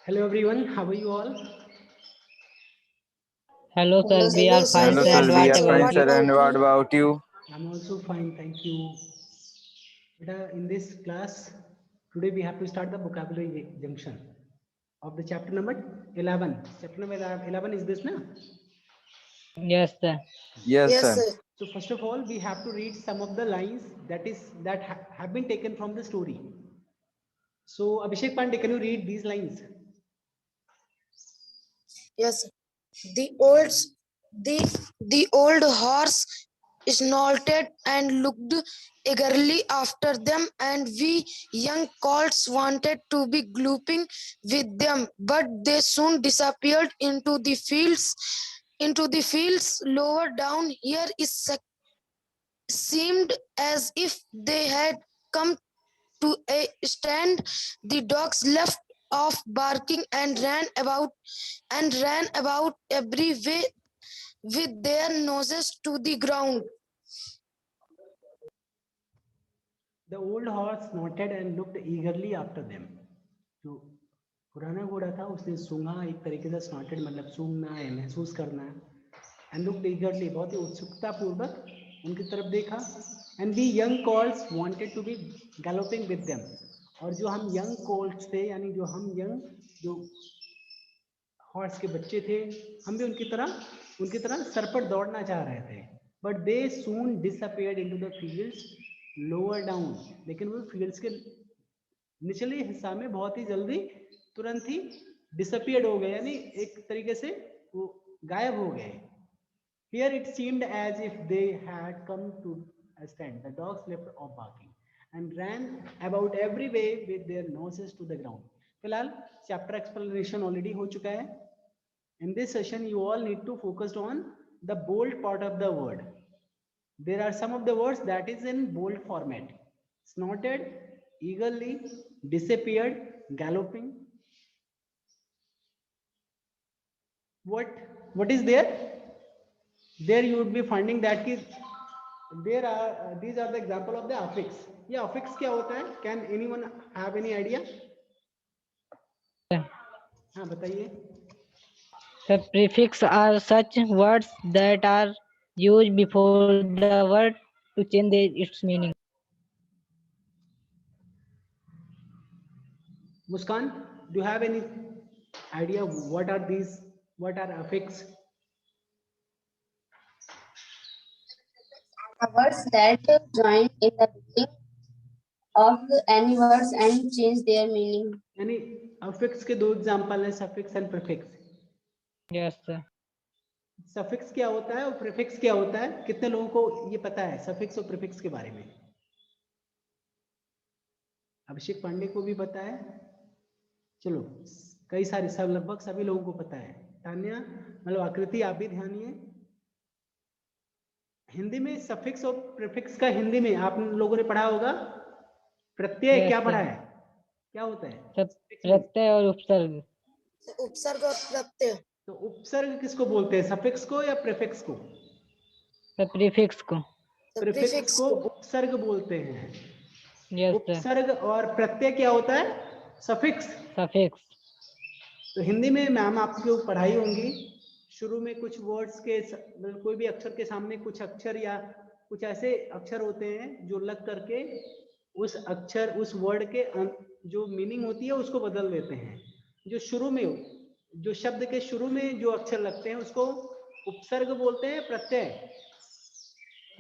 Hello everyone, how are you all? Hello sir, we Hello are sir, fine Hello sir, we are and sir, we what are fine sir. fine about What you? sir, and about what you? about you? I'm also fine, thank you. In this class, today we have to start the vocabulary junction of the chapter number 11. Chapter number 11 is this, na? Yes sir. Yes Yes sir. sir. So first of all, we have to read some of the lines that have been taken from the story. So Abhishek Pandey, can you read these lines? Yes sir. The old the the old horse snorted and looked eagerly after them, and we young colts wanted to be glooping with them, but they soon disappeared into the fields lower down. Here it seemed as if they had come to a stand. The dogs left off barking and ran about every way with their noses to the ground. The old horse snorted and looked eagerly after them. जो पुराना घोड़ा था उसने सूंघा, एक तरीके से स्नॉटेड मतलब सूंघना है, महसूस करना है. एंड लुक्ड ईगरली, बहुत ही उत्सुकता पूर्वक उनकी तरफ देखा. And the young colts wanted to be galloping with them, और जो हम यंग कॉल्स थे यानी जो हम यंग जो हॉर्स के बच्चे थे, हम भी उनकी तरह सर पर दौड़ना चाह रहे थे. But they soon disappeared into the fields lower down, लेकिन वो फील्ड्स के निचले हिस्सा में बहुत ही जल्दी तुरंत ही डिसअपियर्ड हो गए, यानी एक तरीके से वो गायब हो गए. Here it seemed as if they had come to a stand. The dogs left off barking and ran about every way with their noses to the ground. फिलहाल चैप्टर एक्सप्लेनेशन ऑलरेडी हो चुका है. In this session you all need to focus on the bold part of the word. There are some of the words that is in bold format. Snorted, eagerly, disappeared, galloping. What is there? There you would be finding that there are these are the example of the affix. ये affix क्या होता है? Can anyone have any idea? हाँ बताइए. The prefix are such words that are used before the word to change its meaning. Muskan, do you have any idea what are these? What are affix? Words that join in the beginning of any words and change their meaning. यानी affix के दो example हैं, suffix and prefix. Yes sir. Suffix क्या होता है और prefix क्या होता है? कितने लोगों को ये पता है सफिक्स और प्रीफिक्स के बारे में? अभिषेक पांडे को भी पता है. चलो कई सारे सब लगभग सभी लोगों को पता है. तान्या मतलब आकृति आप भी ध्यानिए. हिंदी में सफिक्स और प्रीफिक्स का हिंदी में आप लोगों ने पढ़ा होगा. प्रत्यय क्या पढ़ा है? क्या होता है? प्रत्यय और उपसर्ग. उपसर्ग और प्रत्यय. तो उपसर्ग किसको बोलते हैं, सफिक्स को या प्रीफिक्स को? प्रीफिक्स को. प्रीफिक्स को उपसर्ग बोलते हैं. Yes sir. उपसर्ग और प्रत्यय क्या होता है? सफिक्स. Suffix. तो हिंदी में मैम आपको पढ़ाई होंगी शुरू में कुछ वर्ड्स के कोई भी अक्षर के सामने कुछ अक्षर या कुछ ऐसे अक्षर होते हैं जो लग करके उस अक्षर उस वर्ड के जो मीनिंग होती है उसको बदल देते हैं. जो शुरू में जो शब्द के शुरू में जो अक्षर लगते हैं उसको उपसर्ग बोलते हैं, प्रत्यय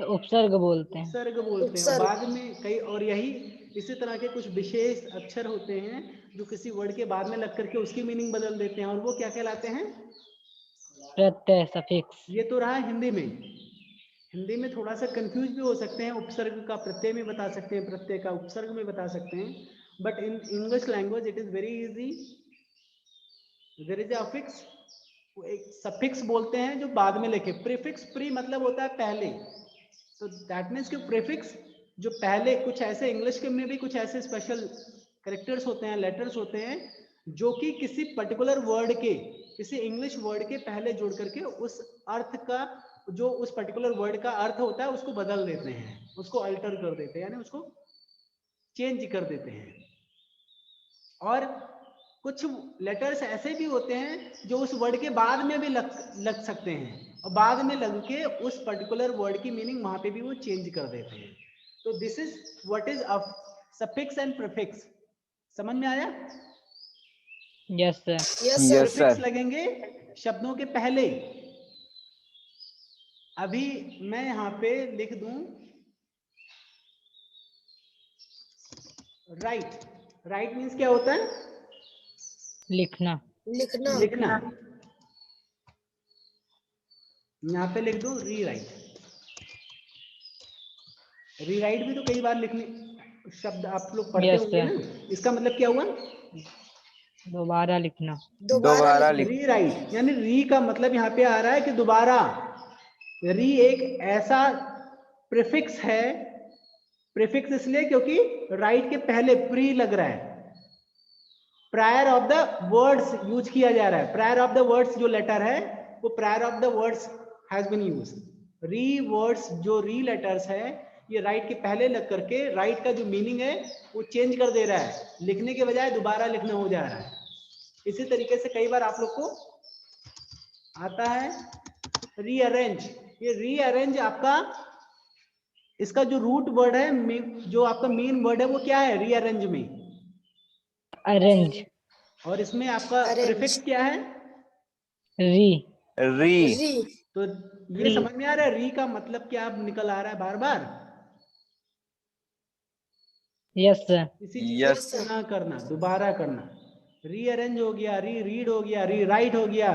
उपसर्ग बोलते हैं. उपसर्ग बोलते हैं. बाद में कई और यही इसी तरह के कुछ विशेष अक्षर होते हैं जो किसी वर्ड के बाद में लग करके उसकी मीनिंग बदल देते हैं, और वो क्या कहलाते हैं? प्रत्यय, सफिक्स. ये तो रहा हिंदी में. हिंदी में थोड़ा सा कंफ्यूज भी हो सकते हैं, उपसर्ग का प्रत्यय में बता सकते हैं, प्रत्यय का उपसर्ग में बता सकते हैं. But in English language it is very easy. There is affix, एक सफिक्स बोलते हैं जो बाद में लिखे. प्रीफिक्स, प्री मतलब होता है पहले, तो दैट मीन्स कि प्रीफिक्स जो पहले कुछ ऐसे इंग्लिश के में भी कुछ ऐसे स्पेशल कैरेक्टर्स होते हैं, लेटर्स होते हैं जो कि किसी पर्टिकुलर वर्ड के किसी इंग्लिश वर्ड के पहले जोड़ करके उस अर्थ का जो उस पर्टिकुलर वर्ड का अर्थ होता है उसको बदल देते हैं, उसको अल्टर कर देते हैं, यानी उसको चेंज कर देते हैं. और कुछ लेटर्स ऐसे भी होते हैं जो उस वर्ड के बाद में भी लग सकते हैं और बाद में लग के उस पर्टिकुलर वर्ड की मीनिंग वहां पे भी वो चेंज कर देते हैं। तो this is what is a suffix and prefix. समझ में आया? Yes, sir. Yes, sir. Yes, prefix sir. लगेंगे शब्दों के पहले। अभी मैं यहाँ पे लिख दूं राइट। राइट मीन्स क्या होता है? लिखना। लिखना। लिखना। यहाँ पे लिख दूं रीराइट। रीराइट भी तो कई बार लिखने शब्द आप लोग पढ़ते Yes, होंगे sir. ना। इसका मतलब क्या हुआ? दोबारा लिखना। दोबारा लिख रीराइट यानी री का मतलब यहाँ पे आ रहा है कि दोबारा। री एक ऐसा प्रीफिक्स है। प्रीफिक्स इसलिए क्योंकि राइट के पहले प्री लग रहा है, prior of the words use किया जा रहा है। प्रायर ऑफ द वर्ड्स जो लेटर है वो prior of the words has been use. Re words जो री लेटर्स है ये राइट के पहले लग करके राइट का जो मीनिंग है वो चेंज कर दे रहा है, लिखने के बजाय दोबारा लिखना हो जा रहा है। इसी तरीके से कई बार आप लोग को आता है रीअरेंज। ये रीअरेंज आपका इसका जो रूट वर्ड है, जो आपका मेन वर्ड है वो क्या है रीअरेंज में? अरेंज। और इसमें आपका Arrange. प्रीफिक्स क्या है? री। री री। तो ये समझ में आ रहा है री का मतलब क्या निकल आ रहा है बार बार? Yes sir. किसी चीज Yes. को पुनः करना, दोबारा करना। रीअरेंज हो गया, री रीड हो गया, री राइट हो गया,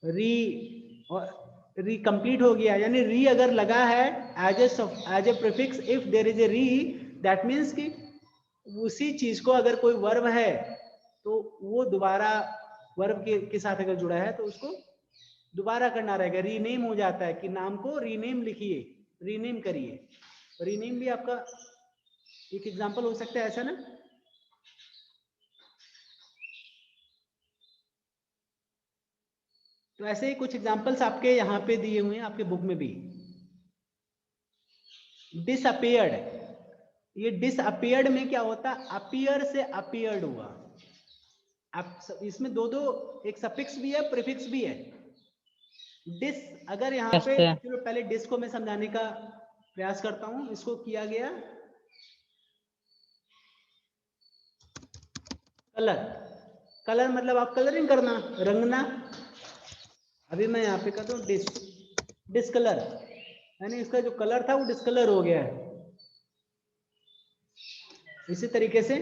री और री कंप्लीट हो गया। यानी री अगर लगा है as a prefix, if there is a re, that means कि उसी चीज को अगर कोई वर्ब है तो वो दोबारा वर्ब के साथ अगर जुड़ा है तो उसको दोबारा करना रहेगा। रीनेम हो जाता है कि नाम को रीनेम लिखिए, रीनेम करिए। रीनेम भी आपका एक एग्जांपल हो सकता है, ऐसा ना? तो ऐसे ही कुछ एग्जांपल्स आपके यहाँ पे दिए हुए हैं आपके बुक में भी। डिसअपियर्ड, ये डिसअपियर्ड में क्या होता है? अपीयर से अपीयर्ड हुआ। आप इसमें दो एक सफिक्स भी है, प्रीफिक्स भी है। डिस अगर यहाँ Yes, पे sir. चलो पहले डिस को मैं समझाने का प्रयास करता हूं। इसको किया गया कलर। कलर मतलब आप कलरिंग करना, रंगना। अभी मैं यहाँ पे कहता हूँ डिसकलर, यानी इसका जो कलर था वो डिसकलर हो गया है। इसी तरीके से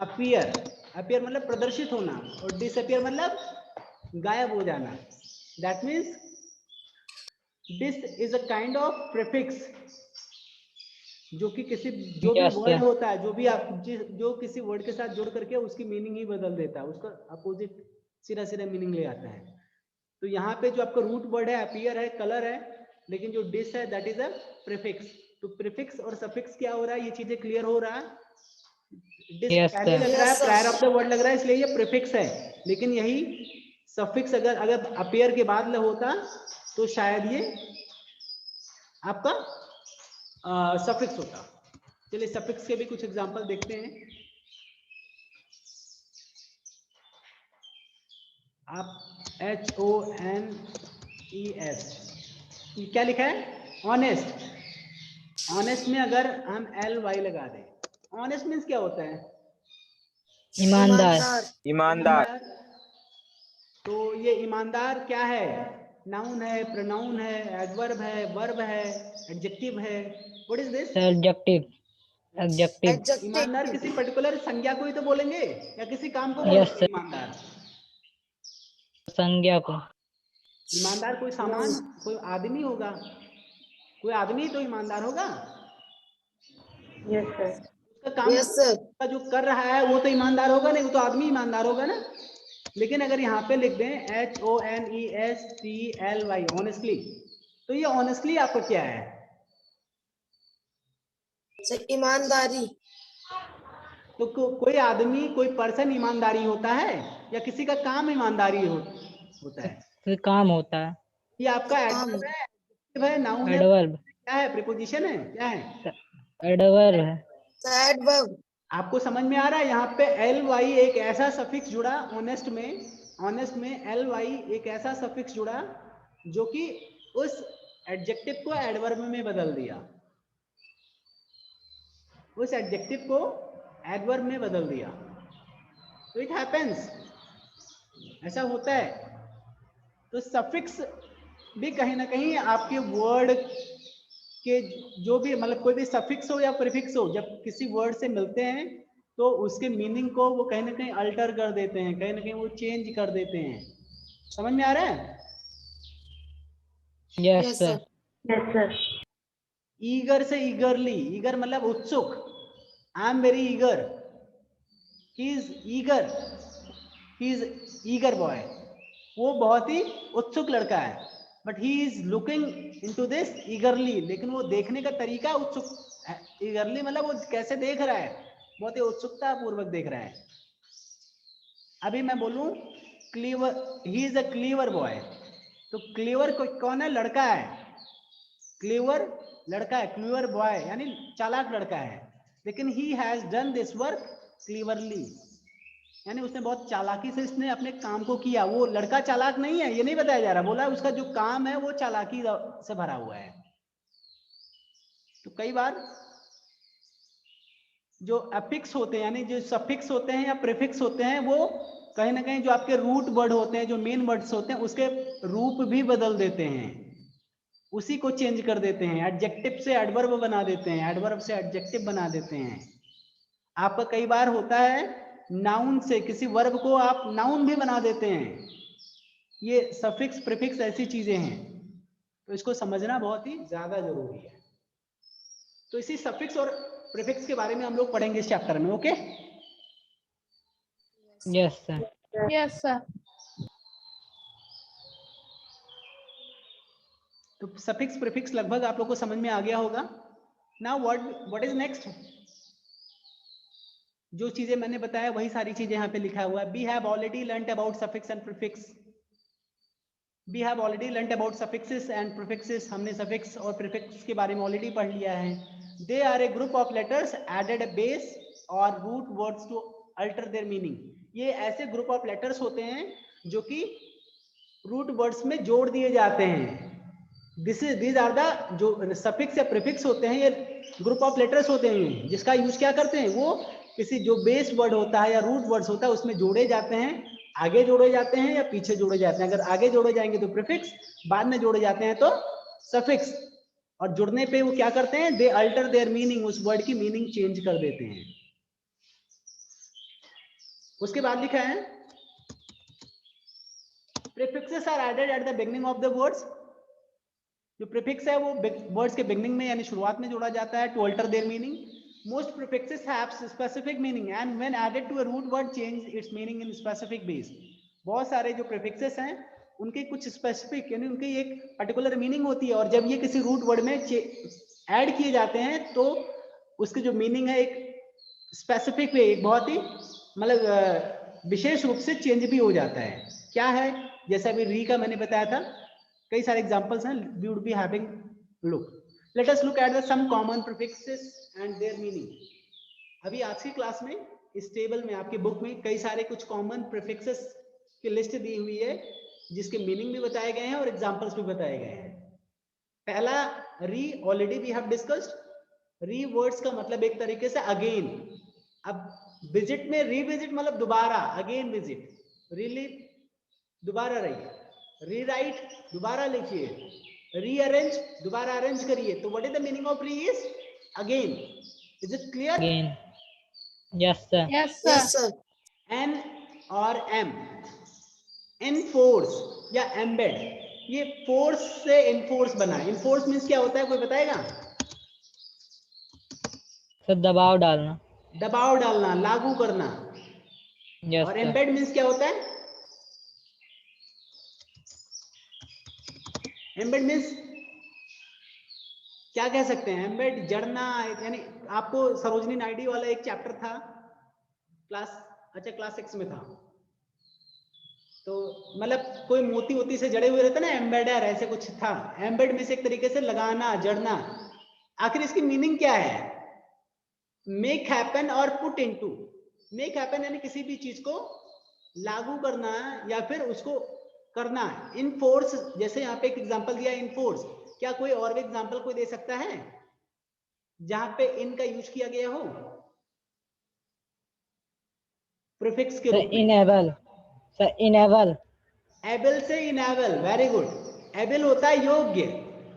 अपीयर, अपीयर मतलब प्रदर्शित होना, और डिसअपियर मतलब गायब हो जाना। That means this is a kind of prefix जो कि किसी जो भी Yes, वर्ड sir. होता है, जो भी आप जो किसी वर्ड के साथ जोड़ करके उसकी मीनिंग ही बदल देता है, उसका अपोजिट सीधा सीधा मीनिंग ले आता है। तो यहाँ पे जो आपका रूट वर्ड है अपीयर है, कलर है, लेकिन जो डिस है दैट इज अ प्रीफिक्स। तो प्रीफिक्स और सफिक्स क्या हो रहा है, ये चीजें क्लियर हो रहा है। डिस Yes, पहले sir. लग रहा है, Yes, sir. Prior of the word लग रहा है, इसलिए ये प्रीफिक्स है। लेकिन यही सफिक्स अगर अपीयर के बाद होता तो शायद ये आपका सफिक्स होता। चलिए सफिक्स के भी कुछ एग्जांपल देखते हैं। आप HONES क्या लिखा है? ऑनेस्ट। ऑनेस्ट में अगर हम LY लगा दें, ऑनेस्ट मीन्स क्या होता है? ईमानदार। ईमानदार तो ये ईमानदार क्या है? नाउन है, प्रोनाउन है, एडवर्ब है, वर्ब है, एडजेक्टिव है। What is this? Adjective. Adjective. Adjective. ईमानदार किसी पर्टिकुलर संज्ञा को ही तो बोलेंगे या किसी काम को Yes, बोलेंगे sir. ईमानदार? संज्ञा को। ईमानदार कोई सामान, कोई आदमी होगा, कोई आदमी तो ईमानदार होगा। Yes, sir. उसका काम Yes, sir. का जो कर रहा है वो तो ईमानदार होगा नहीं, वो तो आदमी ईमानदार होगा ना। लेकिन अगर यहाँ पे लिख दें HONESTLY ऑनेस्टली, तो ये ऑनेस्टली आपका क्या है? ईमानदारी। तो कोई आदमी, कोई पर्सन ईमानदारी होता है या किसी का काम ईमानदारी होता है? फिर काम होता है। ये आपका काम। एडवर्ब है, adjective है, नाउन है, एडवर्ब। क्या है? प्रीपोजिशन है, क्या है? एडवर्ब है। Adverb. आपको समझ में आ रहा है? यहाँ पे एल वाई एक ऐसा सफिक्स जुड़ा ऑनेस्ट में एल वाई एक ऐसा सफिक्स जुड़ा जो कि उस एडजेक्टिव को एडवर्ब में बदल दिया, उस एडजेक्टिव को एडवर्ब में बदल दिया। तो इट हैपेंस, ऐसा होता है। तो सफिक्स भी कहीं ना कहीं आपके वर्ड के जो भी मतलब कोई भी सफिक्स हो या प्रीफिक्स हो, जब किसी वर्ड से मिलते हैं तो उसके मीनिंग को वो कहीं ना कहीं अल्टर कर देते हैं, कहीं ना कहीं वो चेंज कर देते हैं। समझ में आ रहा है? Yes, sir. Yes, sir. Eager से ईगरली, ईगर मतलब उत्सुक। I am very eager, he is eager boy, वो बहुत ही उत्सुक लड़का है। But he is looking into this ईगरली, लेकिन वो देखने का तरीका उत्सुक, ईगरली मतलब वो कैसे देख रहा है, बहुत ही उत्सुकता पूर्वक देख रहा है। अभी मैं बोलूं clever, he is a clever boy, तो क्लीवर कौन है? लड़का है। क्लीवर लड़का है, क्लीवर बॉय यानी चालाक लड़का है। लेकिन he has done this work cleverly, यानी उसने बहुत चालाकी से इसने अपने काम को किया। वो लड़का चालाक नहीं है, ये नहीं बताया जा रहा, बोला उसका जो काम है वो चालाकी से भरा हुआ है। तो कई बार जो अफिक्स होते हैं यानी जो सफिक्स होते हैं या प्रीफिक्स होते हैं, वो कहीं ना कहीं जो आपके रूट वर्ड होते हैं, जो मेन वर्ड्स होते हैं, उसके रूप भी बदल देते हैं, उसी को चेंज कर देते हैं। एडजेक्टिव से एडवर्ब बना देते हैं, एडवर्ब से एडजेक्टिव बना देते हैं। आपका कई बार होता है नाउन से किसी वर्ब को आप नाउन भी बना देते हैं। ये सफिक्स प्रीफिक्स ऐसी चीजें हैं, तो इसको समझना बहुत ही ज्यादा जरूरी है। तो इसी सफिक्स और प्रीफिक्स के बारे में हम लोग पढ़ेंगे इस चैप्टर में। Okay? Yes, sir. Yes, sir. तो सफिक्स प्रीफिक्स लगभग आप लोग को समझ में आ गया होगा। Now what is next? जो चीजें मैंने बताया वही सारी चीजें यहाँ पे लिखा हुआ है। We have already learned about suffix and prefix. We have already learned about suffixes and prefixes. हमने सफिक्स और प्रीफिक्स के बारे में ऑलरेडी पढ़ लिया है। They are a group of letters added base और root words to alter their meaning. ये ऐसे ग्रुप ऑफ लेटर्स होते हैं जो कि रूट वर्ड्स में जोड़ दिए जाते हैं। दीज आर द जो सफिक्स या प्रीफिक्स होते हैं, ये ग्रुप ऑफ लेटर्स होते हैं जिसका यूज क्या करते हैं, वो किसी जो बेस वर्ड होता है या रूट वर्ड्स होता है उसमें जोड़े जाते हैं। आगे जोड़े जाते हैं या पीछे जोड़े जाते हैं। अगर आगे जोड़े जाएंगे तो प्रीफिक्स, बाद में जोड़े जाते हैं तो सफिक्स। और जुड़ने पे वो क्या करते हैं? दे अल्टर देयर मीनिंग, उस वर्ड की मीनिंग चेंज कर देते हैं। उसके बाद लिखा है prefixes are added at the beginning of the words. जो प्रीफिक्स है वो वर्ड्स के बिगिनिंग में यानी शुरुआत में जोड़ा जाता है to alter their meaning. Most prefixes have specific meaning and when added to a root word change its meaning in specific ways. बहुत सारे जो prefixes हैं उनके कुछ specific यानी उनकी एक particular meaning होती है, और जब ये किसी root word में ऐड किए जाते हैं तो उसकी जो meaning है एक specific way, एक बहुत ही मतलब विशेष रूप से चेंज भी हो जाता है। क्या है? जैसा अभी री का मैंने बताया था, कई सारे एग्जांपल्स हैं। We would be having look. Let us look at the some common prefixes and their meaning. अभी आज की क्लास में इस टेबल में आपकी बुक में कई सारे कुछ कॉमन प्रीफिक्सेस की लिस्ट दी हुई है जिसके मीनिंग भी बताए गए हैं और एग्जांपल्स भी बताए गए हैं। पहला री, ऑलरेडी वी हैव डिस्कस्ड। री वर्ड्स का मतलब एक तरीके से अगेन। अब विजिट में रीविजिट मतलब दोबारा, अगेन विजिट, रिलीव दोबारा रही, रीराइट दोबारा लिखिए, रीअरेंज दोबारा अरेंज करिए। तो what is the meaning of re? Is again. Is it clear? Again. Yes, sir. Yes, sir. Yes, sir. En और एम, एनफोर्स या एम्बेड, ये फोर्स से इनफोर्स बना। इनफोर्स मींस क्या होता है, कोई बताएगा? Sir, दबाव डालना. दबाव डालना, लागू करना। Yes, और sir. एम्बेड मींस क्या होता है? एम्बेड मींस क्या कह सकते हैं? एम्बेड जड़ना, यानी आपको सरोजनी नायडू वाला एक चैप्टर था क्लास 6 में था, तो मतलब कोई मोती वोती से जड़े हुए रहते ना, एम्बेडर ऐसे कुछ था। एम्बेड में से एक तरीके से लगाना, जड़ना। आखिर इसकी मीनिंग क्या है? मेक हैपन और पुट इनटू। मेक हैपन यानी किसी भी चीज को लागू करना या फिर उसको करना। इन फोर्स, जैसे यहाँ पे एक एग्जांपल दिया इन फोर्स, क्या कोई और भी एग्जांपल कोई दे सकता है जहां पे इन का यूज किया गया हो प्रीफिक्स के सर रूप में? Enable, sir enable. एबल से इनेबल, वेरी गुड। एबल होता है योग्य,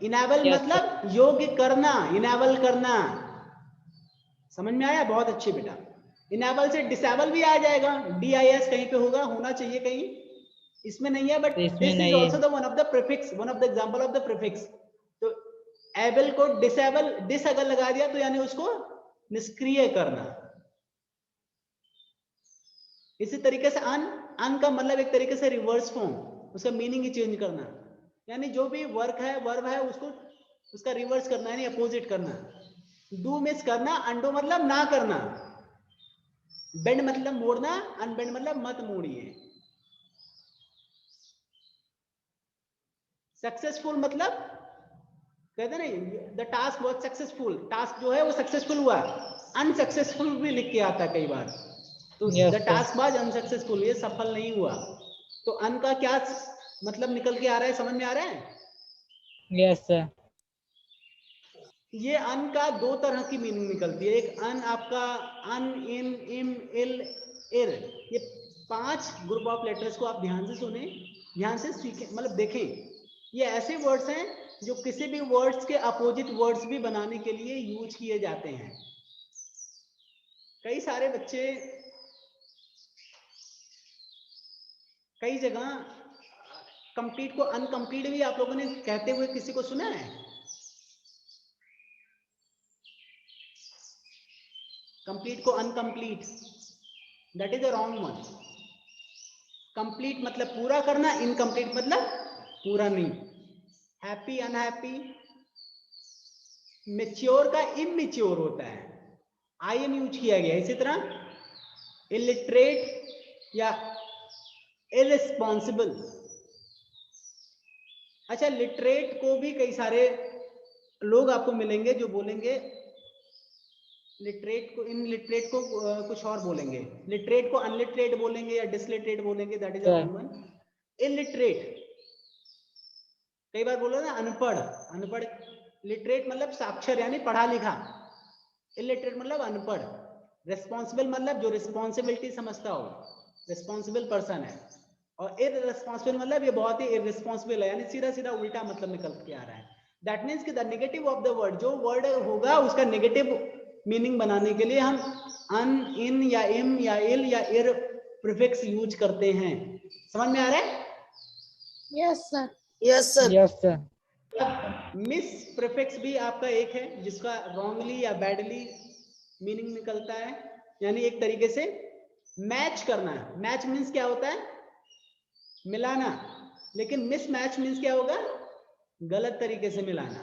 इनेबल यस सर। मतलब योग्य करना, इनेबल करना। समझ में आया? बहुत अच्छे बेटा। इनेबल से डिसेबल भी आ जाएगा, DIS कहीं पे होगा, होना चाहिए कहीं, इसमें नहीं है, बट तो इसमें दिस इज नहीं ऑल्सो है। The one of the prefix, one of the example of the prefix. तो एबल को डिसेबल, डिस अगर लगा दिया तो यानी उसको निष्क्रिय करना। इसी तरीके से अन का मतलब एक तरीके से रिवर्स फॉर्म, उसका मीनिंग ही चेंज करना, यानी जो भी वर्क है, वर्ब है, उसको उसका रिवर्स करना यानी अपोजिट करना। डू मिस करना, अंडो मतलब ना करना, बेंड मतलब मोड़ना, अनबेंड मतलब मत मोड़िए। सक्सेसफुल मतलब कहते ना the task was successful, task जो है वो सक्सेसफुल हुआ। अनसक्सेसफुल भी लिख के आता है कई बार, तो yes the sir. Task was unsuccessful, ये सफल नहीं हुआ। तो अन का क्या मतलब निकल के आ रहा है, समझ में आ रहा है? Yes sir. ये अन का दो तरह की मीनिंग निकलती है। एक अन आपका अन, इन, इम, इल, इर, ये 5 ग्रुप ऑफ लेटर्स को आप ध्यान से सुने, ध्यान से सीखें, मतलब देखें। ये ऐसे वर्ड्स हैं जो किसी भी वर्ड्स के अपोजिट वर्ड्स भी बनाने के लिए यूज किए जाते हैं। कई सारे बच्चे कई जगह कंप्लीट को अनकंप्लीट भी आप लोगों ने कहते हुए किसी को सुना है? कंप्लीट को uncomplete, that is a wrong one. Complete मतलब पूरा करना, इनकम्प्लीट मतलब पूरा नहीं। हैप्पी अनहैप्पी, मेच्योर का इमेच्योर होता है, IN यूज किया गया। इसी तरह इलिटरेट या इररिस्पॉन्सिबल। अच्छा, लिटरेट को भी कई सारे लोग आपको मिलेंगे जो बोलेंगे लिटरेट को, इन लिटरेट को कुछ और बोलेंगे, लिटरेट को अनलिटरेट बोलेंगे या डिसलिटरेट बोलेंगे, that is a wrong one. Illiterate कई बार बोलो ना अनपढ़, अनपढ़। लिटरेट मतलब साक्षर यानी पढ़ा लिखा, इलिटरेट मतलब अनपढ़। रिस्पॉन्सिबल मतलब जो रिस्पॉन्सिबिलिटी समझता हो, रिस्पॉन्सिबल पर्सन है। और इररिस्पॉन्सिबल मतलब ये बहुत ही इररिस्पॉन्सिबल है, यानी सीधा सीधा उल्टा मतलब निकल के आ रहा है। दैट मीन्स कि the negative of the word, जो वर्ड होगा उसका नेगेटिव मीनिंग बनाने के लिए हम अन, इन या इम या इल या इर प्रीफिक्स यूज करते हैं। समझ में आ रहा है? Yes sir. Yes sir. Yes sir. Miss prefix भी आपका एक है जिसका रॉन्गली या बैडली मीनिंग निकलता है, यानी एक तरीके से मैच करना। मैच मीन्स क्या होता है? मिलाना। लेकिन मिस मैच मीन्स क्या होगा? गलत तरीके से मिलाना,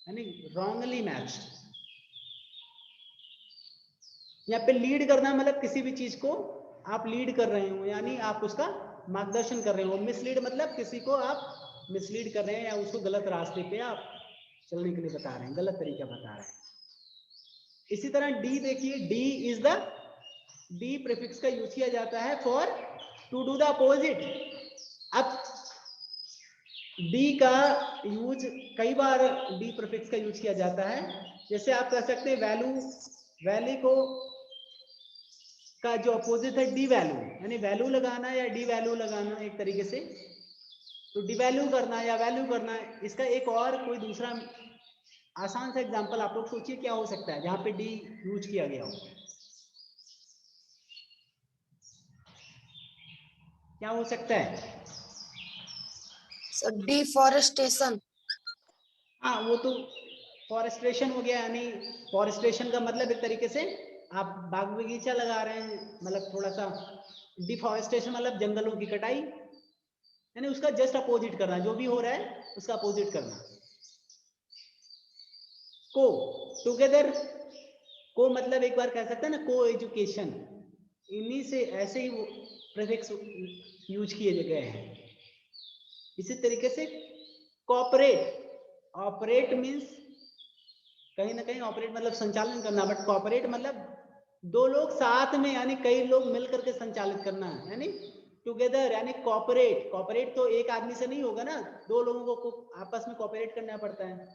यानी रॉन्गली मैच। यहाँ पे लीड करना मतलब किसी भी चीज को आप लीड कर रहे हो, यानी आप उसका मार्गदर्शन कर रहे हो। मिसलीड मतलब किसी को आप मिसलीड कर रहे हैं या उसको गलत रास्ते पे आप चलने के लिए बता रहे हैं, गलत तरीका बता रहे हैं। इसी तरह डी देखिए, de is the, de prefix का यूज किया जाता है for to do the opposite. अब डी का यूज कई बार, डी प्रीफिक्स का यूज किया जाता है, जैसे आप कह सकते हैं वैल्यू, वैल्यू को का जो अपोजिट है डी वैल्यू, यानी वैल्यू लगाना या डी वैल्यू लगाना एक तरीके से। तो डिवैल्यू करना या वैल्यू करना, इसका एक और कोई दूसरा आसान सा एग्जांपल आप लोग सोचिए क्या हो सकता है जहां पे डी यूज किया गया हो। क्या हो सकता है? Sir deforestation. हाँ, वो तो फॉरेस्ट्रेशन हो गया, यानी फॉरेस्ट्रेशन का मतलब एक तरीके से आप बाग बगीचा लगा रहे हैं, मतलब थोड़ा सा। डिफॉरेस्टेशन मतलब जंगलों की कटाई, यानी उसका जस्ट अपोजिट करना, जो भी हो रहा है उसका अपोजिट करना। को, टुगेदर, को मतलब एक बार कह सकते हैं ना को एजुकेशन, इन्हीं से ऐसे ही प्रीफिक्स यूज किए गए हैं। इसी तरीके से कॉपरेट, ऑपरेट मीन्स कहीं ना कहीं ऑपरेट मतलब संचालन करना, बट कॉपरेट मतलब दो लोग साथ में यानी कई लोग मिल करके संचालित करना यानी टुगेदर यानी कॉपरेट। कॉपरेट तो एक आदमी से नहीं होगा ना, दो लोगों को आपस में कॉपरेट करना पड़ता है।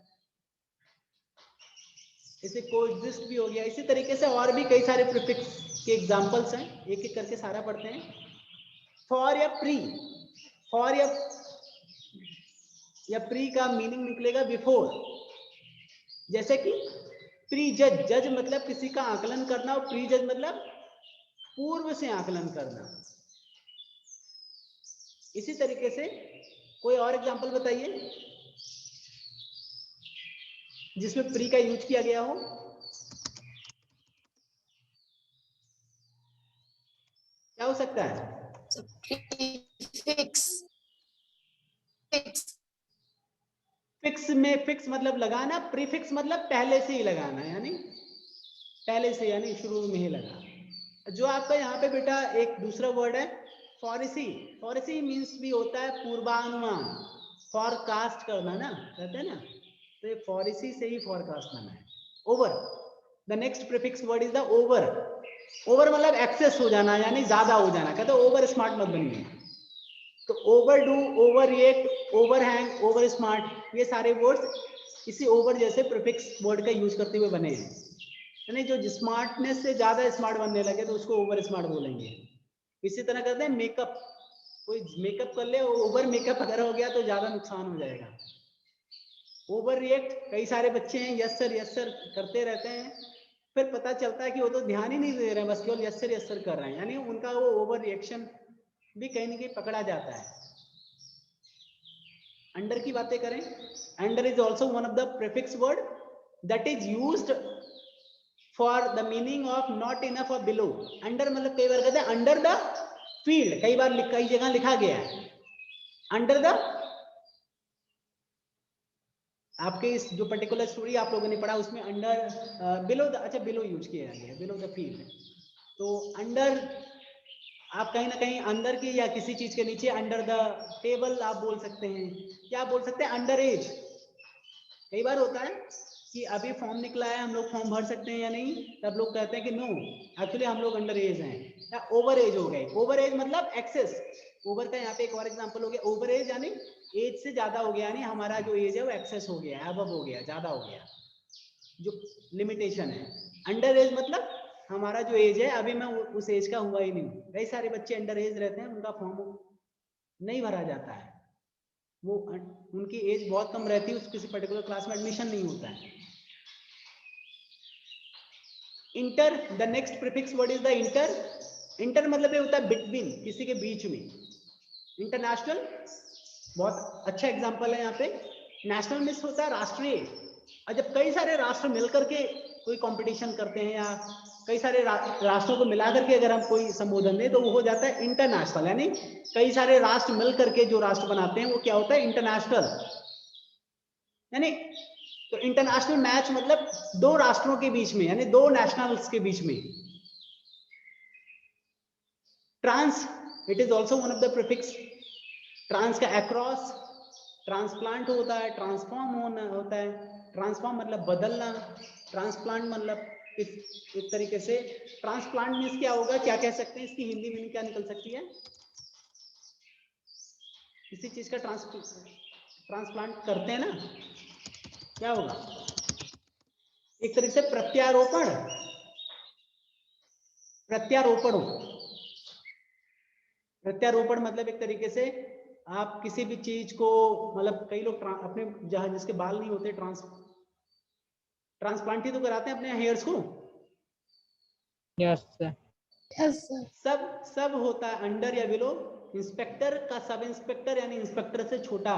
इसे कोएग्जिस्ट भी हो गया। इसी तरीके से और भी कई सारे प्रीफिक्स के एग्जांपल्स हैं, एक एक करके सारा पढ़ते हैं। फॉर या प्री, फॉर या प्री का मीनिंग निकलेगा बिफोर। जैसे कि प्री जज, जज मतलब किसी का आकलन करना, और प्री जज मतलब पूर्व से आकलन करना। इसी तरीके से कोई और एग्जांपल बताइए जिसमें प्री का यूज किया गया हो। क्या हो सकता है? फिक्स में फिक्स मतलब लगाना, प्रीफिक्स मतलब पहले से ही लगाना, यानी पहले से यानी शुरू में ही लगा। जो आपका यहाँ पे बेटा एक दूसरा वर्ड है फॉरेसी। फॉरेसी मीन्स भी होता है पूर्वानुमान, फॉरकास्ट करना ना, कहते हैं ना, तो ये फॉरेसी से ही फॉरकास्ट करना है। Over, the next prefix word is the over. Over मतलब एक्सेस हो जाना यानी ज्यादा हो जाना, कहते हैं ओवर स्मार्ट मत बनिए। तो over do, over react, over hang, over smart, ये सारे वर्ड्स इसी ओवर जैसे प्रीफिक्स वर्ड का यूज करते हुए बने हैं। यानी जो स्मार्टनेस से ज्यादा स्मार्ट बनने लगे तो उसको ओवर स्मार्ट बोलेंगे। इसी तरह करते हैं मेकअप, कोई मेकअप कर ले, ओवर मेकअप अगर हो गया तो ज्यादा नुकसान हो जाएगा। ओवर रिएक्ट, कई सारे बच्चे हैं यस सर करते रहते हैं, फिर पता चलता है कि वो तो ध्यान ही नहीं दे रहे हैं, बस केवल यस सर कर रहे हैं, यानी उनका वो ओवर रिएक्शन भी कहीं ना कहीं पकड़ा जाता है। अंडर की बातें करें, under is also one of the prefix word that is used for the meaning of not enough और बिलो। अंडर मतलब कई बार कहते हैं अंडर द फील्ड, कई बार कई जगह लिखा गया है अंडर द, आपके इस जो पर्टिकुलर स्टोरी आप लोगों ने पढ़ा उसमें अंडर बिलो द, अच्छा बिलो यूज किया गया है, बिलो द फील्ड। तो अंडर आप कहीं ना कहीं अंदर की या किसी चीज के नीचे, अंडर द टेबल आप बोल सकते हैं, क्या बोल सकते हैं अंडर एज। कई बार होता है कि अभी फॉर्म निकला है, हम लोग फॉर्म भर सकते हैं या नहीं, तब लोग कहते हैं कि नो एक्चुअली हम लोग अंडर एज हैं, या ओवर एज हो गए। ओवर एज मतलब एक्सेस, ओवर का यहाँ पे एक और एग्जांपल हो गया, ओवर एज यानी एज से ज्यादा हो गया, यानी हमारा जो एज है वो एक्सेस हो गया, अबव हो गया, ज्यादा हो गया, जो लिमिटेशन है। अंडर एज मतलब हमारा जो एज है अभी मैं उस एज का हुआ ही नहीं। कई सारे बच्चे अंडर एज रहते हैं, उनका फॉर्म नहीं भरा जाता है, वो उनकी एज बहुत कम रहती है, किसी पर्टिकुलर क्लास में एडमिशन नहीं होता है। Inter, the next prefix word is the inter. Inter मतलब ये होता है बिटवीन, किसी के बीच में। इंटरनेशनल बहुत अच्छा एग्जांपल है यहाँ पे। नेशनल मीन्स होता है राष्ट्रीय, और जब कई सारे राष्ट्र मिलकर के कोई कंपटीशन करते हैं या कई सारे राष्ट्रों को मिलाकर के अगर हम कोई संबोधन दें तो वो हो जाता है इंटरनेशनल, यानी कई सारे राष्ट्र मिल करके जो राष्ट्र बनाते हैं वो क्या होता है इंटरनेशनल। यानी तो इंटरनेशनल मैच मतलब दो राष्ट्रों के बीच में, यानी दो नेशनल्स के बीच में। Trans, it is also one of the prefix. Trans का अक्रॉस, ट्रांसप्लांट होता है, ट्रांसफॉर्म होना होता है। ट्रांसफॉर्म मतलब बदलना, ट्रांसप्लांट मतलब एक तरीके से ट्रांसप्लांट मीन्स क्या होगा, क्या कह सकते हैं, इसकी हिंदी मीनिंग क्या निकल सकती है? किसी चीज का ट्रांसप्लांट करते हैं ना, क्या होगा? एक तरीके से प्रत्यारोपण, प्रत्यारोपण हो। प्रत्यारोपण मतलब एक तरीके से आप किसी भी चीज को, मतलब कई लोग अपने जहां जिसके बाल नहीं होते ट्रांसप्लांट ही तो कराते हैं अपने हेयर्स को। Yes sir. सब होता है अंडर या बिलो। इंस्पेक्टर का सब इंस्पेक्टर यानी इंस्पेक्टर से छोटा,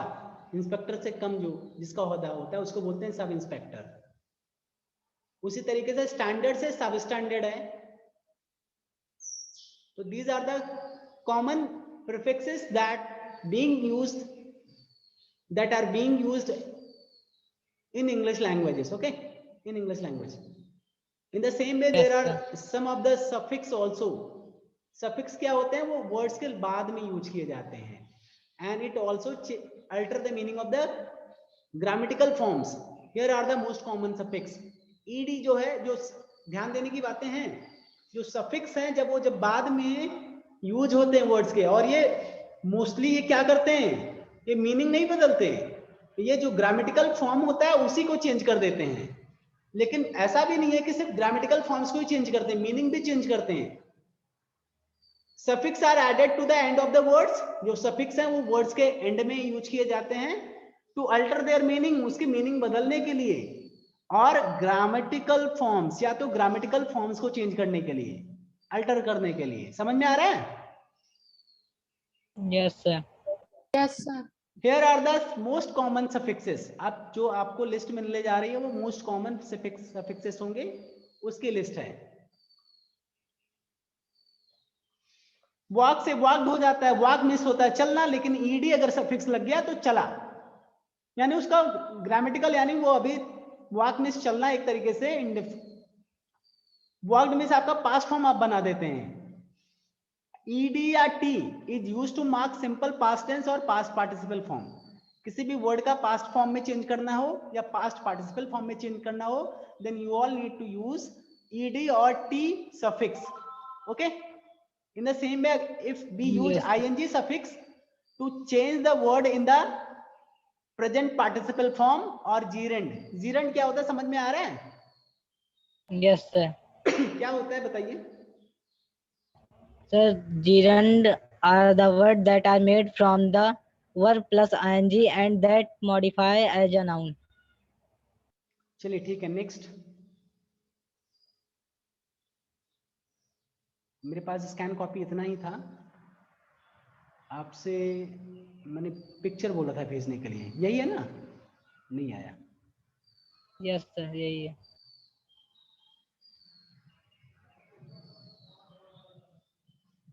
इंस्पेक्टर से कम जो जिसका ओहदा होता है उसको बोलते हैं सब इंस्पेक्टर। उसी तरीके से स्टैंडर्ड से सब स्टैंडर्ड है। तो these are the common prefixes that are being used in English languages, okay, in English language. In the same way, there are some of the suffix also. Suffix क्या होते हैं? वो words के बाद में यूज किए जाते हैं, and it also alter the meaning of the grammatical forms. Here are the most common suffix. ED जो है, जो ध्यान देने की बातें हैं, जो सफिक्स हैं जब बाद में यूज होते हैं वर्ड्स के, और ये मोस्टली ये क्या करते हैं, ये मीनिंग नहीं बदलते, ये जो ग्रामेटिकल फॉर्म होता है उसी को चेंज कर देते हैं। लेकिन ऐसा भी नहीं है कि सिर्फ ग्रामेटिकल फॉर्म्स को ही चेंज करते हैं, मीनिंग भी चेंज करते हैं। Suffix are added to the end of the words, जो सफिक्स हैं वो वर्ड्स के एंड में यूज किए जाते हैं टू अल्टर देयर मीनिंग, उसकी मीनिंग बदलने के लिए, और ग्रामेटिकल फॉर्म्स या तो ग्रामेटिकल फॉर्म्स को चेंज करने के लिए, अल्टर करने के लिए। समझ में आ रहा है? Yes, sir. Yes, sir. Here are the most common suffixes. अब जो आपको लिस्ट मिलने जा रही है वो मोस्ट कॉमन सफिक्सेस होंगे, उसकी लिस्ट है। वॉक से वॉक्ड हो जाता है, वॉक मिस होता है चलना, लेकिन ईडी अगर सफिक्स लग गया तो चला, यानी उसका ग्रामेटिकल, यानी वो अभी वॉक मिस चलना एक तरीके से, वॉक्ड मिस आपका पास्ट फॉर्म आप बना देते हैं। ईडी या T is used to mark simple past tense और पास्ट पार्टिसिपल फॉर्म। किसी भी वर्ड का पास्ट फॉर्म में चेंज करना हो या पास्ट पार्टिसिपल फॉर्म में चेंज करना हो, then you all need to use ED और T suffix. Okay, in the same way if we use Yes. ING suffix to change the word in the present participle form और gerund. जीरेंड क्या होता है, समझ में आ रहा है? Yes, sir. क्या होता है बताइए? Sir, gerund are the words that are made from the verb plus ing and that modify as a noun. चलिए ठीक है, नेक्स्ट। मेरे पास स्कैन कॉपी इतना ही था, आपसे मैंने पिक्चर बोला था भेजने के लिए, यही है ना? नहीं आया। Yes, sir. यही है।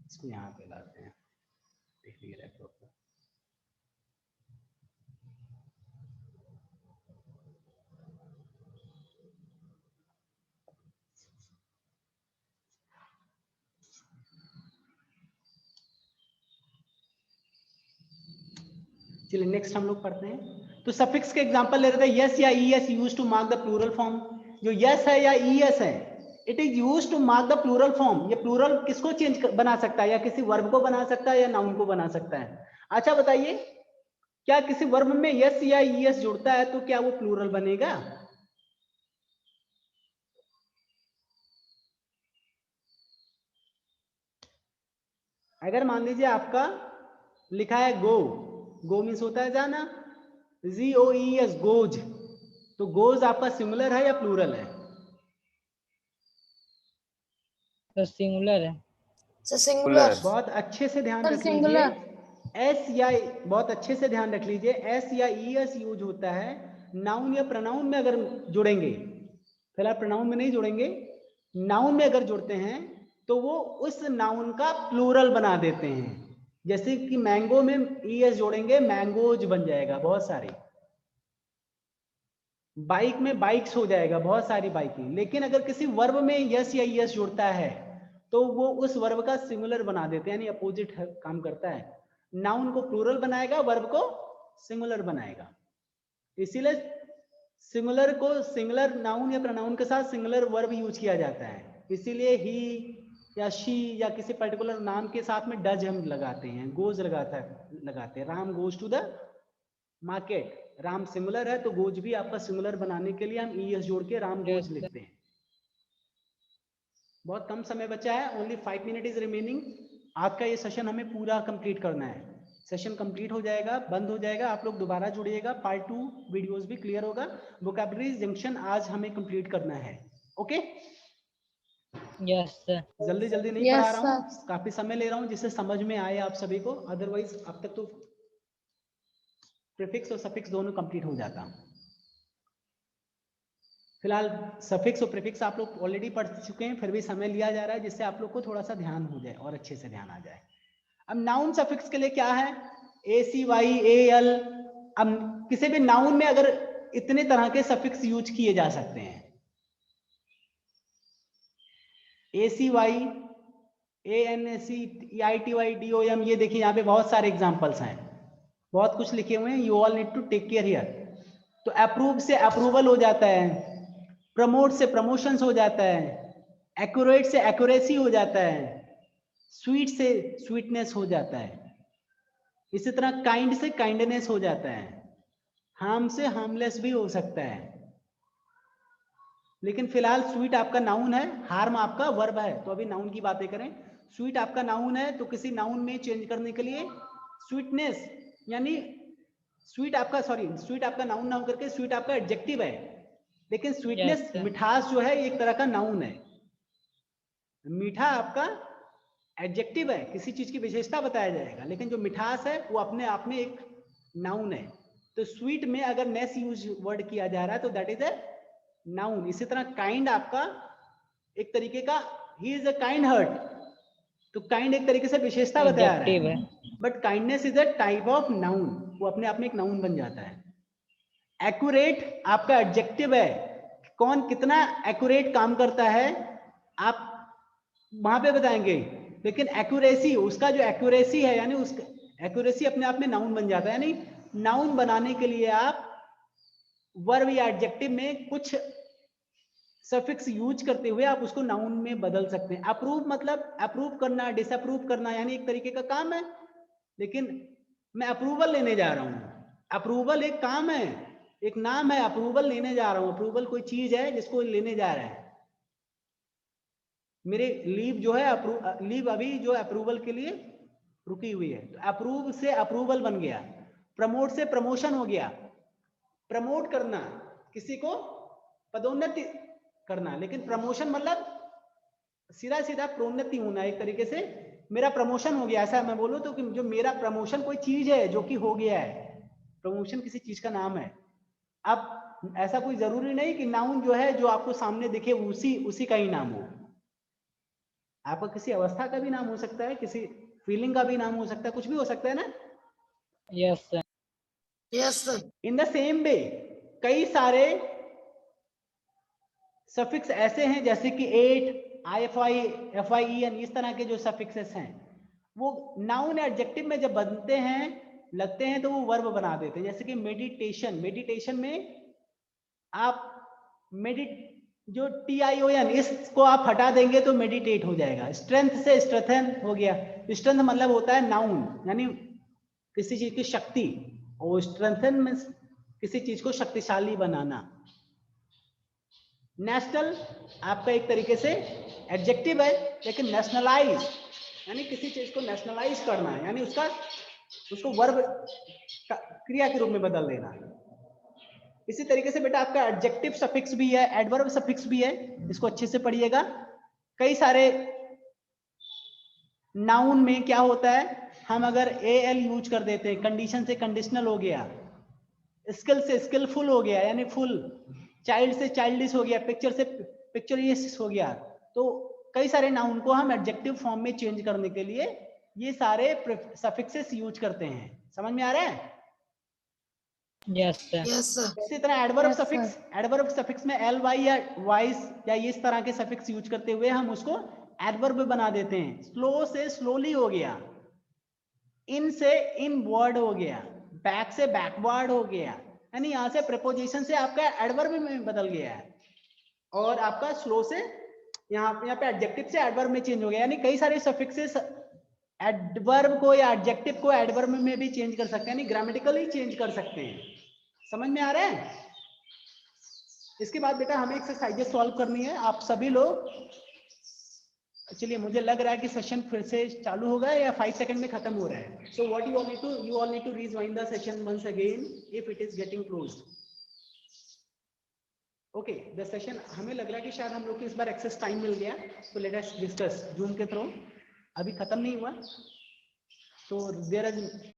इसको यहाँ पे लाते हैं, देख लीजिए लैपटॉप पर। चलिए नेक्स्ट हम लोग पढ़ते हैं। तो सफिक्स के एग्जांपल ले रहे थे, यस या ES used to mark the plural form. जो यस है या ईएस है, it is used to mark the plural form. ये प्लूरल किसको चेंज बना सकता है, या किसी वर्ब को बना सकता है या नाउन को बना सकता है। अच्छा बताइए, क्या किसी वर्ब में यस या ईएस जुड़ता है तो क्या वो प्लूरल बनेगा? अगर मान लीजिए आपका लिखा है गो, गो मीन्स होता है जाना, GOES गोज, तो गोज आपका सिंगुलर है या प्लूरल है? तो सिंगुलर है। So singular. बहुत अच्छे से ध्यान Sir, रख लीजिए, singular. एस या, बहुत अच्छे से ध्यान रख लीजिए, एस या ईएस यूज होता है नाउन या प्रोनाउन में अगर जुड़ेंगे। फिलहाल प्रोनाउन में नहीं जुड़ेंगे, नाउन में अगर जुड़ते हैं तो वो उस नाउन का प्लूरल बना देते हैं। जैसे कि मैंगो में ईएस जोड़ेंगे, मैंगोज बन जाएगा, बहुत सारी। बाइक में बाइक्स हो जाएगा, बहुत सारी बाइकें। लेकिन अगर किसी वर्ब में यस या ईएस जुड़ता है तो वो उस वर्ब का सिंगुलर बना देते हैं, यानी अपोजिट काम करता है। नाउन को प्लूरल बनाएगा, वर्ब को सिंगुलर बनाएगा। इसीलिए सिंगुलर को सिंगुलर नाउन या प्रोनाउन के साथ सिंगुलर वर्ब यूज किया जाता है। इसीलिए ही या शी या किसी पर्टिकुलर नाम के साथ में डज हम लगाते हैं, गोज लगाते हैं। Ram goes to the market, Ram singular है तो गोज भी आपका सिंगुलर बनाने के लिए हम ईएस जोड़ के राम गोज लिखते हैं। बहुत कम समय बचा है, ओनली 5 मिनट इज रिमेनिंग। आज का ये सेशन हमें पूरा कंप्लीट करना है। सेशन कंप्लीट हो जाएगा, बंद हो जाएगा, आप लोग दोबारा जुड़िएगा, पार्ट 2 वीडियोस भी क्लियर होगा। वोकैबुलरी जंक्शन आज हमें कंप्लीट करना है। Okay, yes sir. जल्दी जल्दी नहीं Yes, पढ़ा रहा हूँ, काफी समय ले रहा हूँ जिससे समझ में आए आप सभी को। अदरवाइज अब तक तो प्रीफिक्स और सफिक्स दोनों कंप्लीट हो जाता। फिलहाल सफिक्स और प्रीफिक्स आप लोग ऑलरेडी पढ़ चुके हैं, फिर भी समय लिया जा रहा है जिससे आप लोग को थोड़ा सा ध्यान हो जाए और अच्छे से ध्यान आ जाए। अब नाउन सफिक्स के लिए क्या है, ACY AL। अब किसी भी नाउन में अगर इतने तरह के सफिक्स यूज किए जा सकते हैं, ACY ANSE EITY DOM, ये देखिए यहाँ पे बहुत सारे एग्जांपल्स हैं, बहुत कुछ लिखे हुए हैं। You all need to take care here. तो अप्रूव से अप्रूवल हो जाता है, प्रमोट से प्रमोशंस हो जाता है, एक्यूरेट से एक्यूरेसी हो जाता है, स्वीट से स्वीटनेस हो जाता है, इसी तरह काइंड से काइंडनेस हो जाता है, हार्म से हार्मलेस भी हो सकता है। लेकिन फिलहाल स्वीट आपका नाउन है, हार्म आपका वर्ब है, तो अभी नाउन की बातें करें। स्वीट आपका नाउन है, तो किसी नाउन में चेंज करने के लिए स्वीटनेस यानी स्वीट आपका नाउन ना होकर के स्वीट आपका एडजेक्टिव है, लेकिन स्वीटनेस Yes, sir. मिठास जो है एक तरह का नाउन है। मीठा आपका एडजेक्टिव है, किसी चीज की विशेषता बताया जाएगा, लेकिन जो मिठास है वो अपने आप में एक नाउन है। तो स्वीट में अगर नेस यूज वर्ड किया जा रहा है तो दैट इज ए नाउन। इसी तरह काइंड आपका एक तरीके का, he is a kind hurt, तो काइंड एक तरीके से विशेषता बताया रहा Adjective है, है। But kindness is a type of noun, वो अपने आप में एक नाउन बन जाता है। एक्यूरेट आपका एडजेक्टिव है, कौन कितना एक्यूरेट काम करता है आप वहां पे बताएंगे, लेकिन एक्यूरेसी, उसका जो एक्यूरेसी है यानी उसका एक्यूरेसी अपने आप में नाउन बन जाता है। यानी नाउन बनाने के लिए आप वर्ब या एडजेक्टिव में कुछ सफिक्स यूज करते हुए आप उसको नाउन में बदल सकते हैं। अप्रूव मतलब अप्रूव करना, डिसअप्रूव करना यानी एक तरीके का काम है, लेकिन मैं अप्रूवल लेने जा रहा हूं। अप्रूवल एक काम है, एक नाम है, अप्रूवल लेने जा रहा हूं। अप्रूवल कोई चीज है जिसको लेने जा रहा है। मेरे लीव जो है लीव अभी जो अप्रूवल के लिए रुकी हुई है, तो अप्रूव से अप्रूवल बन गया। प्रमोट से प्रमोशन हो गया। प्रमोट करना, किसी को पदोन्नति करना, लेकिन प्रमोशन मतलब सीधा सीधा प्रोन्नति होना। एक तरीके से मेरा प्रमोशन हो गया, ऐसा मैं बोलूं तो कि जो मेरा प्रमोशन कोई चीज है जो कि हो गया है। प्रमोशन किसी चीज का नाम है। अब ऐसा कोई जरूरी नहीं कि नाउन जो है जो आपको सामने दिखे उसी का ही नाम हो। आपका किसी अवस्था का भी नाम हो सकता है, किसी फीलिंग का भी नाम हो सकता है, कुछ भी हो सकता है ना। Yes, sir. Yes, sir. In the same वे कई सारे सफिक्स ऐसे हैं जैसे कि एट, FIEN, इस तरह के जो सफिक्सेस हैं वो नाउन एडजेक्टिव में जब बनते हैं लगते हैं तो वो वर्ब बना देते हैं। जैसे कि मेडिटेशन, मेडिटेशन में आप जो TION इसको आप हटा देंगे तो मेडिटेट हो जाएगा। स्ट्रेंथ से स्ट्रेंथन हो गया। स्ट्रेंथ मतलब होता है नाउन यानी किसी चीज की शक्ति, और स्ट्रेंथन में किसी चीज को शक्तिशाली बनाना। नेशनल आपका एक तरीके से एडजेक्टिव है, लेकिन नेशनलाइज यानी किसी चीज को नेशनलाइज करना है, यानी उसको वर्ब क्रिया के रूप में बदल देना। इसी तरीके से बेटा आपका एडजेक्टिव सफिक्स भी है, एडवर्ब सफिक्स भी है, इसको अच्छे से पढ़िएगा। कई सारे नाउन में क्या होता है, हम अगर AL यूज कर देते हैं, कंडीशन से कंडीशनल हो गया, स्किल से स्किलफुल हो गया यानी फुल, चाइल्ड से चाइल्डिश हो गया, पिक्चर से पिक्चरियस हो गया। तो कई सारे नाउन को हम एडजेक्टिव फॉर्म में चेंज करने के लिए ये सारे सफिक्सेस यूज करते हैं। समझ में आ रहा है? Yes, sir. Yes, sir. इसी तरह एडवर्ब सफिक्स में ly या वाइस या इस तरह के सफिक्स यूज करते हुए हम उसको एडवर्ब बना देते हैं। स्लो से स्लोली हो गया, इन से इनवर्ड हो गया, बैक से बैकवर्ड हो गया, यानी यहां से प्रीपोजिशन से आपका एडवर्ब में बदल गया है, और आपका स्लो से यहाँ पे एडजेक्टिव से एडवर्ब में चेंज हो गया। यानी कई सारे सफिक्सेस एडवर्ब को या एडजेक्टिव को एडवर्ब में भी चेंज कर सकते हैं, यानी ग्रामेटिकली चेंज कर सकते हैं। समझ में आ रहा है? इसके बाद बेटा हमें एक्सरसाइजेस सॉल्व करनी है। आप सभी लोग, चलिए मुझे लग रहा है कि सेशन फिर से चालू होगा या 5 सेकंड में खत्म हो रहा है। So what you all need to rejoined the session once again if it is getting closed. Okay, the session, हमें लग रहा है कि शायद हम लोग को इस बार एक्सेस टाइम मिल गया, तो लेट अस डिस्कस जूम के थ्रू। अभी खत्म नहीं हुआ, तो देयर इज